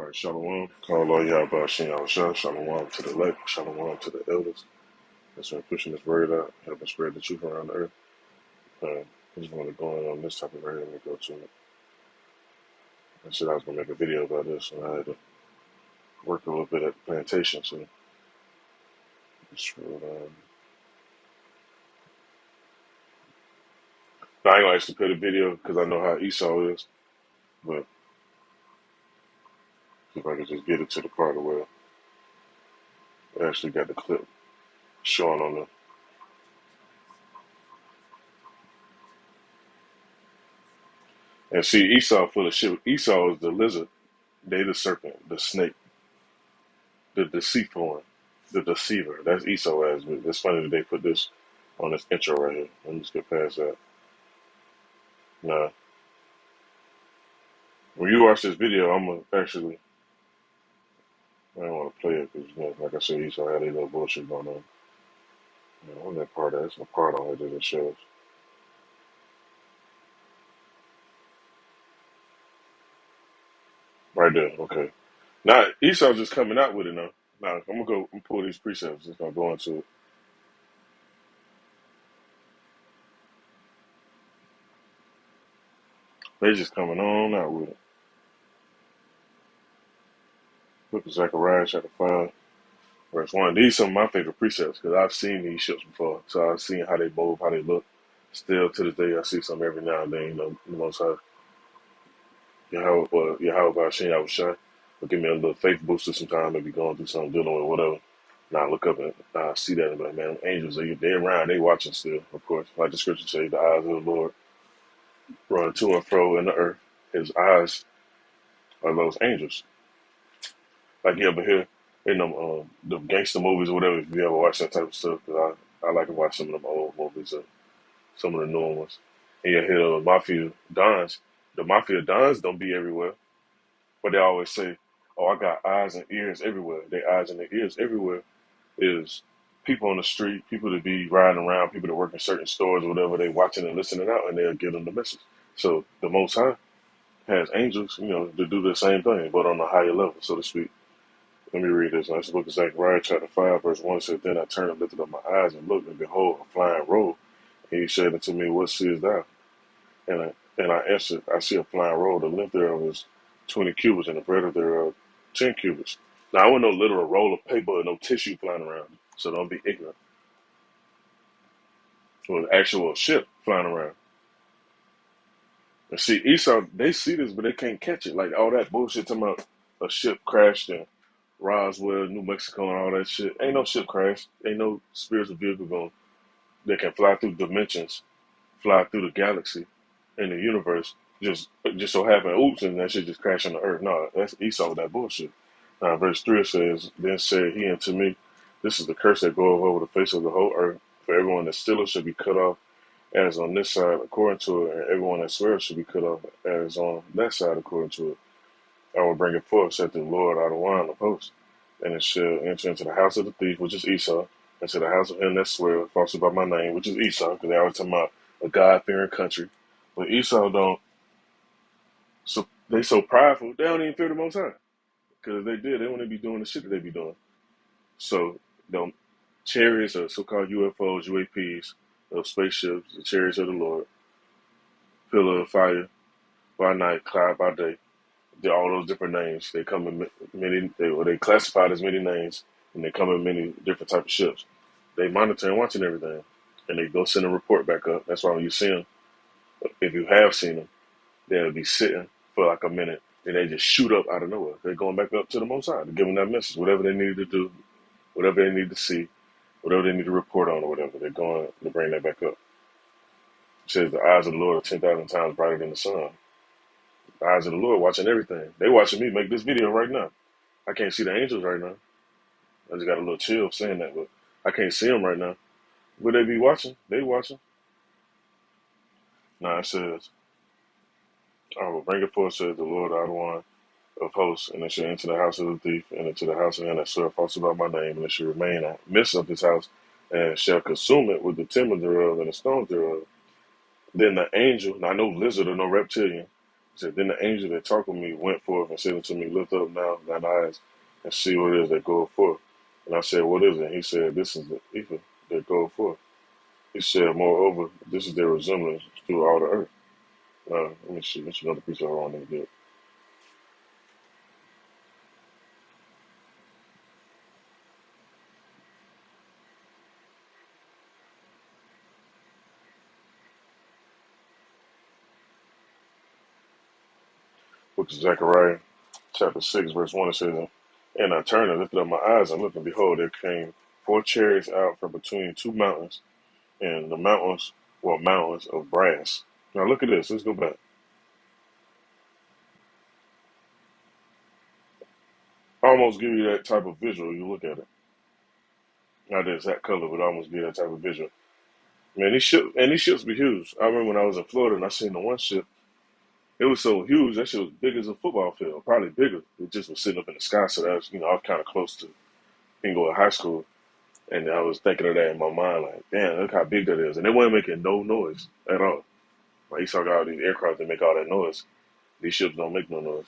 All right, Shalom. Call all y'all about Shin Shah. Shalom to the elect. Shalom to the elders. That's been pushing this word out, helping spread the truth around the earth. I just want to go in on this topic right here. Let me go to it. I said I was going to make a video about this, and I had to work a little bit at the plantation. So, I ain't going to actually play the video because I know how Esau is, but see if I can just get it to the part where I actually got the clip showing on the. And see, Esau full of shit. Esau is the lizard. They the serpent, the snake, the deceitful one, the deceiver. That's Esau as. But it's funny that they put this on this intro right here. Let me just get past that. Now, when you watch this video, I'm gonna actually. I don't want to play it because, like I said, Esau had a little bullshit going on. What's that part at? It's a part on it that it shows. Right there, okay. Now, Esau's just coming out with it now. Now, I'm going to go and pull these precepts. It's going to go into it. They just coming on out with it. Look at Zechariah chapter 5, verse 1. These are some of my favorite precepts because I've seen these ships before. So I've seen how they move, how they look. Still to this day, I see some every now and then, the Most High. Yahweh Shin I was shy. But give me a little faith booster sometime, maybe going through something, dealing with whatever. Now I look up and I see that and be like, man, them angels, they're around, they watching still, of course. Like the scripture say, the eyes of the Lord run to and fro in the earth. His eyes are those angels. Like you ever hear in the gangster movies or whatever, if you ever watch that type of stuff, because I like to watch some of them old movies, some of the newer ones. And you hear the mafia dons. The mafia dons don't be everywhere. But they always say, "Oh, I got eyes and ears everywhere." Their eyes and their ears everywhere is people on the street, people that be riding around, people that work in certain stores or whatever. They watching and listening out, and they'll give them the message. So the Most High has angels, to do the same thing, but on a higher level, so to speak. Let me read this. That's the book of Zechariah, chapter 5, verse 1 says, "Then I turned and lifted up my eyes and looked, and behold, a flying roll. And he said unto me, What seest thou? And I answered, I see a flying roll. The length thereof is 20 cubits, and the breadth thereof 10 cubits. Now, I want no literal roll of paper or no tissue flying around, so don't be ignorant. Or an actual ship flying around. And see, Esau, they see this, but they can't catch it. Like all that bullshit talking about a ship crashed in Roswell, New Mexico, and all that shit. Ain't no ship crash. Ain't no spiritual vehicle going that can fly through dimensions, fly through the galaxy in the universe. Just so happen, oops, and that shit just crashed on the earth. No, that's Esau with that bullshit. Now, verse 3 says, Then said he unto me, This is the curse that goeth over the face of the whole earth. For everyone that stealeth shall be cut off as on this side according to it, and everyone that swears shall be cut off as on that side according to it. I will bring it forth, said the Lord out of wine of hosts, and it shall enter into the house of the thief, which is Esau, and to the house of him that sweareth falsely by my name, which is Esau, because they always talking about a God-fearing country. But Esau don't, so they so prideful, they don't even fear the Most High. Because if they did, they wouldn't be doing the shit that they be doing. So, them chariots or so-called UFOs, UAPs, those spaceships, the chariots of the Lord, pillar of fire by night, cloud by day. They're all those different names. They come in they classified as many names, and they come in many different type of ships. They monitor and watching everything, and they go send a report back up. That's why when you see them, if you have seen them, they'll be sitting for like a minute, and they just shoot up out of nowhere. They're going back up to the Most High to give them that message, whatever they need to do, whatever they need to see, whatever they need to report on or whatever. They're going to bring that back up. It says the eyes of the Lord are 10,000 times brighter than the sun. The eyes of the Lord watching everything. They watching me make this video right now. I can't see the angels right now. I just got a little chill saying that, but I can't see them right now. Will they be watching? They watching. Now it says, I will bring it forth, says the Lord out of one of hosts, and it shall enter the house of the thief, and into the house of him that swear false about my name, and it shall remain in the midst of his house, and shall consume it with the timber thereof and the stones thereof. Then the angel, now no lizard or no reptilian, He said, then the angel that talked with me went forth and said unto me, lift up now thine eyes and see what it is that goeth forth. And I said, what is it? He said, this is the ether that goeth forth. He said, moreover, this is their resemblance through all the earth. Let me see. That's another piece of wrong they did. Book of Zechariah, chapter 6, verse 1, it says, and I turned and lifted up my eyes and looked, and behold, there came four chariots out from between two mountains, and the mountains were mountains of brass. Now look at this. Let's go back. I almost give you that type of visual. You look at it. Not the exact color, but I almost give you that type of visual. Man, these ships be huge. I remember when I was in Florida and I seen the one ship. It was so huge. That shit was big as a football field, probably bigger. It just was sitting up in the sky. So that was, I was kind of close to Inglewood High School. And I was thinking of that in my mind, like, damn, look how big that is. And they weren't making no noise at all. Like, you saw all these aircraft that make all that noise. These ships don't make no noise.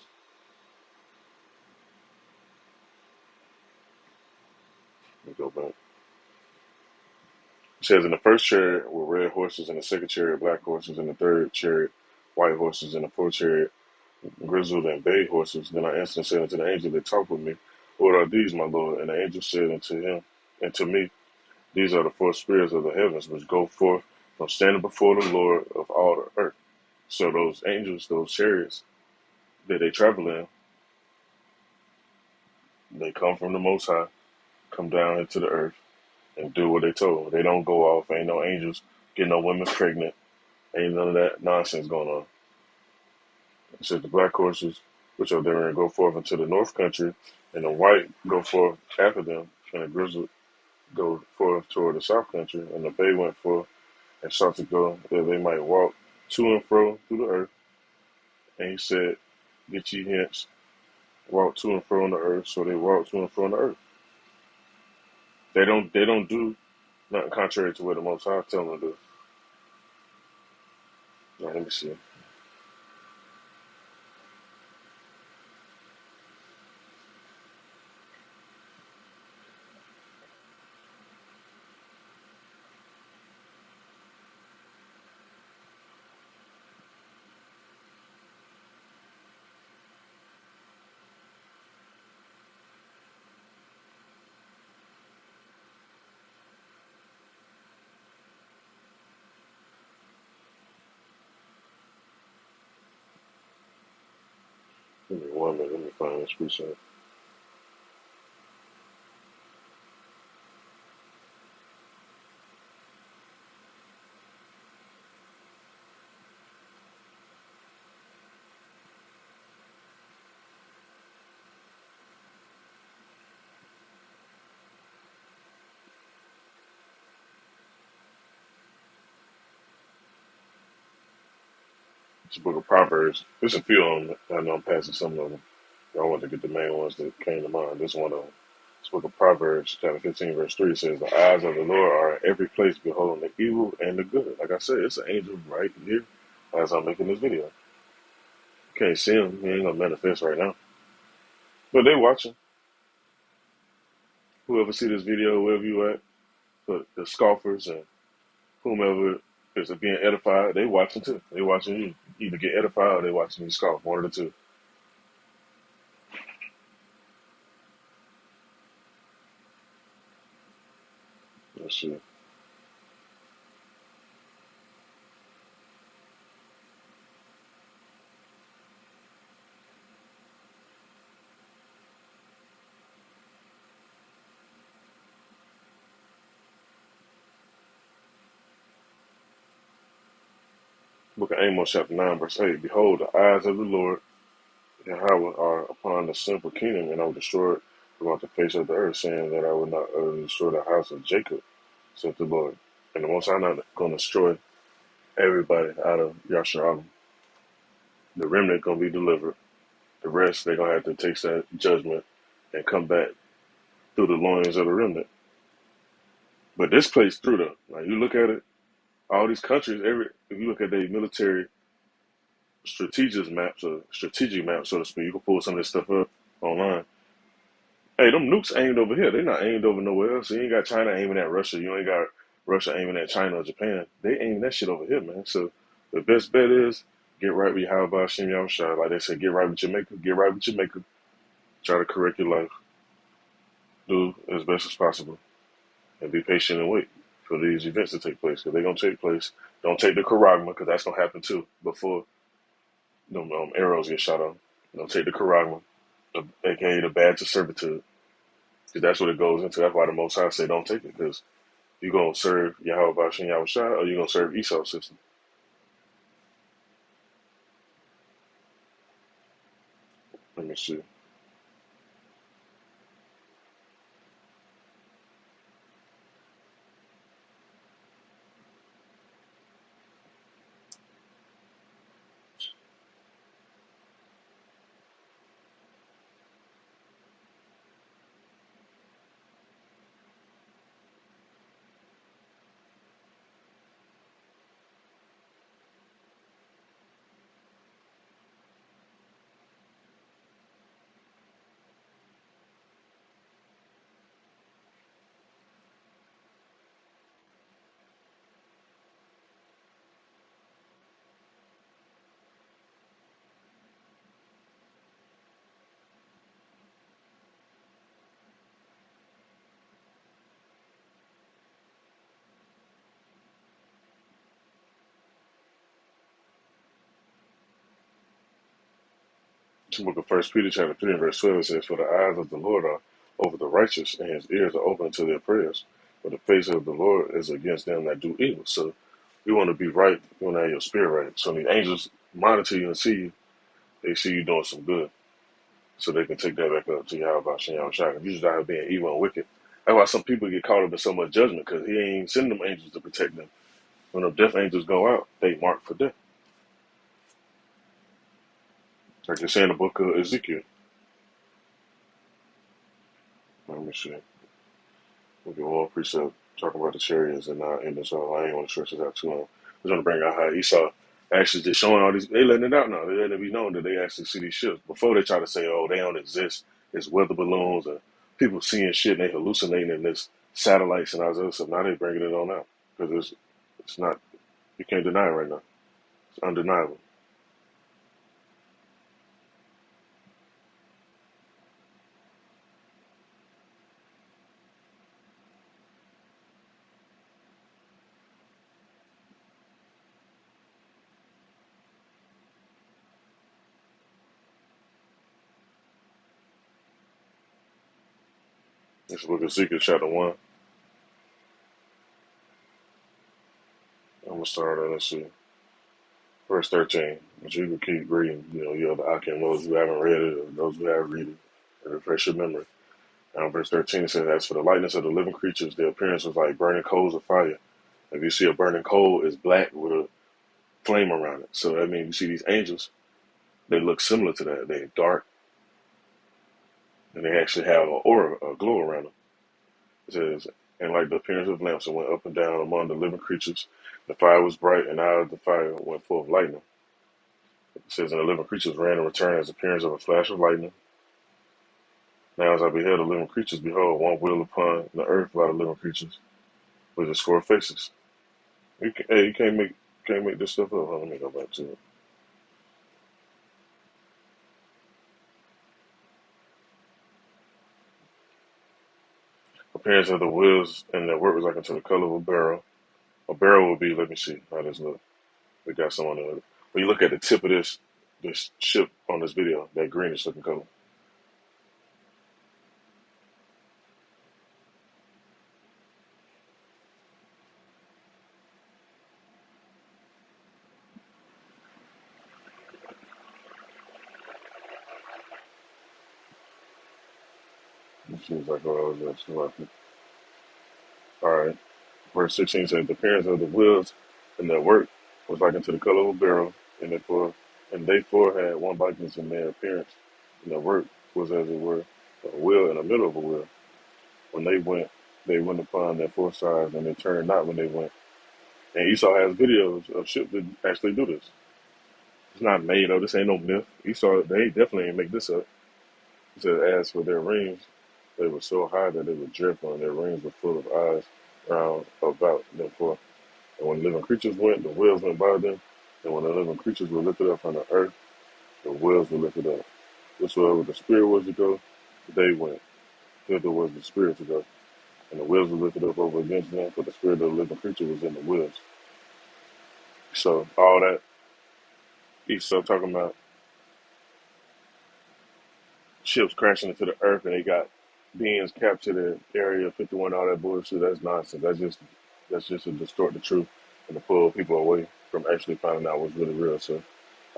Let me go back. It says, in the first chariot were red horses, in the second chariot black horses, in the third chariot white horses, in the fourth chariot grizzled and bay horses. Then I answered and said unto the angel that talked with me, what are these, my Lord? And the angel said unto him and to me, these are the four spirits of the heavens, which go forth from standing before the Lord of all the earth. So those angels, those chariots that they travel in, they come from the Most High, come down into the earth, and do what they told. They don't go off. Ain't no angels get no women pregnant. Ain't none of that nonsense going on. It said the black horses, which are therein, go forth into the north country, and the white go forth after them, and the grizzled go forth toward the south country, and the bay went forth and sought to go that they might walk to and fro through the earth. And he said, get ye hence, walk to and fro on the earth. So they walk to and fro on the earth. They don't do nothing contrary to what the Most High tell them to do. Now, let me see. Give me 1 minute. Let me find this precept. It's the book of Proverbs. There's a few of them. I know I'm passing some of them. I want to get the main ones that came to mind. This one of them. This book of Proverbs, chapter 15, verse 3 says, the eyes of the Lord are in every place, beholding the evil and the good. Like I said, it's an angel right here as I'm making this video. You can't see him. He ain't going to manifest right now. But they watching. Whoever see this video, wherever you at, but the scoffers and whomever is being edified, they watching too. They watching you. Either get edified or they watching you scoff. One of the two. Let's see. Book of Amos, chapter 9, verse 8. Behold, the eyes of the Lord Yahweh are upon the simple kingdom, and I will destroy it from off the face of the earth, saying that I will not utterly destroy the house of Jacob, said the Lord. And the Most High not going to destroy everybody out of Yasharal. The remnant going to be delivered. The rest, they're going to have to take that judgment and come back through the loins of the remnant. But this plays through them. Like, you look at it, all these countries, if you look at their military strategic maps, so to speak. You can pull some of this stuff up online. Hey, them nukes aimed over here. They're not aimed over nowhere else. So you ain't got China aiming at Russia. You ain't got Russia aiming at China or Japan. They aiming that shit over here, man. So the best bet is get right with Yahweh Shem Yahushua. Like they said, get right with your maker. Get right with your maker. Try to correct your life. Do as best as possible. And be patient and wait for these events to take place. Because they're going to take place. Don't take the charagma, because that's going to happen too before them arrows get shot on. Don't take the charagma, aka the badge of servitude. Because that's what it goes into. That's why the Most High say don't take it. Because you going to serve Yahweh Bashem Yahushua or you going to serve Esau's system. Let me see. The book of First Peter chapter 3 and verse 12 says, for the eyes of the Lord are over the righteous and his ears are open to their prayers. But the face of the Lord is against them that do evil. So you want to be right. You want to have your spirit right. So the angels monitor you and see you. They see you doing some good. So they can take that back up to Yahweh Bashem Yahushua. You just out here being evil and wicked. That's why some people get caught up in so much judgment, because he ain't sending them angels to protect them. When the death angels go out, they mark for death. Like they say in the book of Ezekiel. Let me see. We'll get one precept talking about the chariots and not ending, so I ain't want to stretch this out too long. I just want to bring out how Esau actually just showing all these, they letting it out now. They letting it be known that they actually see these ships. Before they try to say, oh, they don't exist. It's weather balloons and people seeing shit and they hallucinating in this satellites and all this other stuff. Now they bringing it on out because it's not, you can't deny it right now. It's undeniable. Let's look at Ezekiel chapter 1. I'm going to start at, let's see, verse 13. But you can keep reading, you have the Akim, those who haven't read it or those who have read it, and refresh your memory. Now, verse 13 it says, as for the likeness of the living creatures, their appearance was like burning coals of fire. If you see a burning coal, it's black with a flame around it. So that means you see these angels, they look similar to that. They're dark, and they actually have an aura, a glow around them. It says, and like the appearance of lamps, it went up and down among the living creatures. The fire was bright, and out of the fire went forth lightning. It says, and the living creatures ran and returned as the appearance of a flash of lightning. Now as I beheld the living creatures, behold, one wheel upon the earth by the living creatures, with a score of faces. Hey, you can't make this stuff up. Hold on, let me go back to it. Appearance of the wheels and the work was like unto the color of a barrel. A barrel will be, let me see how this look. We got some on it. When you look at the tip of this ship on this video, that greenish looking color. It seems like oh, that's lucky. All right. Verse 16 says, the appearance of the wheels and their work was like unto the color of a barrel, and they four had one likeness in their appearance, and their work was as it were a wheel in the middle of a wheel. When they went upon their four sides, and they turned not when they went. And Esau has videos of ships that actually do this. It's not made up. This ain't no myth. Esau, they definitely ain't make this up. He said, as for their rings, they were so high that they would drip on. Their rings were full of eyes round about them for. And when living creatures went, the wheels went by them. And when the living creatures were lifted up from the earth, the wheels were lifted up. Whatsoever the spirit was to go, they went. Thither was the spirit to go. And the wheels were lifted up over against them, but the spirit of the living creature was in the wheels. So all that Esau talking about ships crashing into the earth and they got beings captured at Area 51, all that bullshit, that's nonsense. That's just to distort the truth and to pull people away from actually finding out what's really real. So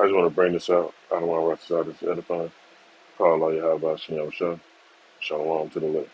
I just want to bring this out. I don't want to rush this out. It's edifying. Call all you have about Shem Shah. Shalom to the left.